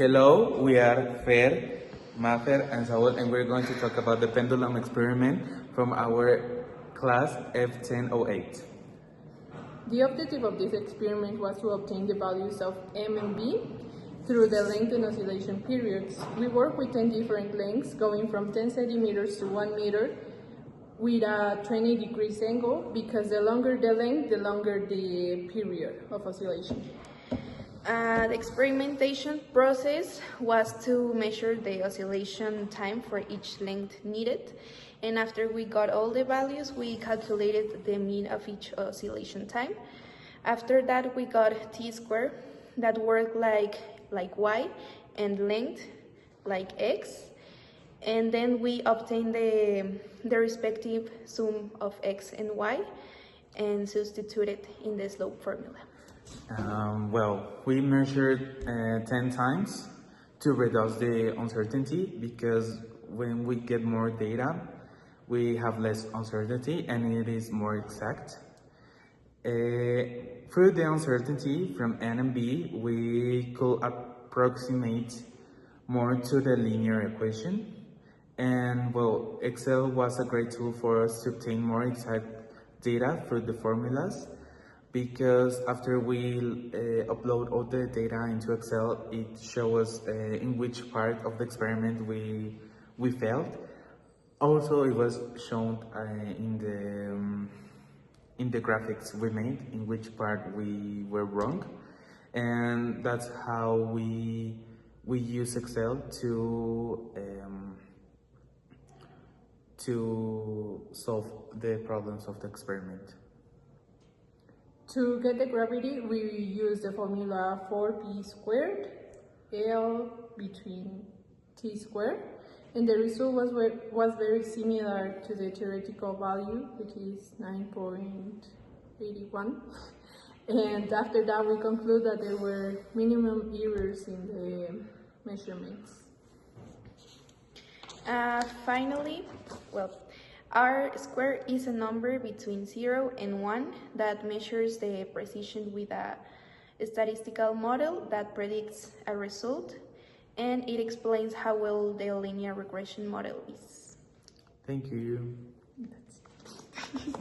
Hello, we are Fer, Mafer, and Saul, and we're going to talk about the pendulum experiment from our class F1008. The objective of this experiment was to obtain the values of M and B through the length and oscillation periods. We worked with 10 different lengths, going from 10 centimeters to 1 meter with a 20 degrees angle, because the longer the length, the longer the period of oscillation. The experimentation process was to measure the oscillation time for each length needed, and after we got all the values, we calculated the mean of each oscillation time. After that, we got t-square that worked like y, and length like x, and then we obtained the respective sum of x and y and substituted in the slope formula. We measured 10 times to reduce the uncertainty, because when we get more data, we have less uncertainty and it is more exact. Through the uncertainty from N and B, we could approximate more to the linear equation. And Excel was a great tool for us to obtain more exact data through the formulas, because after we upload all the data into Excel, it shows us in which part of the experiment we failed. Also, it was shown in the graphics we made in which part we were wrong, and that's how we use Excel to solve the problems of the experiment. To get the gravity, we use the formula 4p squared, L between t squared, and the result was very similar to the theoretical value, which is 9.81. And after that, we conclude that there were minimum errors in the measurements. Finally, R squared is a number between 0 and 1 that measures the precision with a statistical model that predicts a result, and it explains how well the linear regression model is. Thank you. That's it.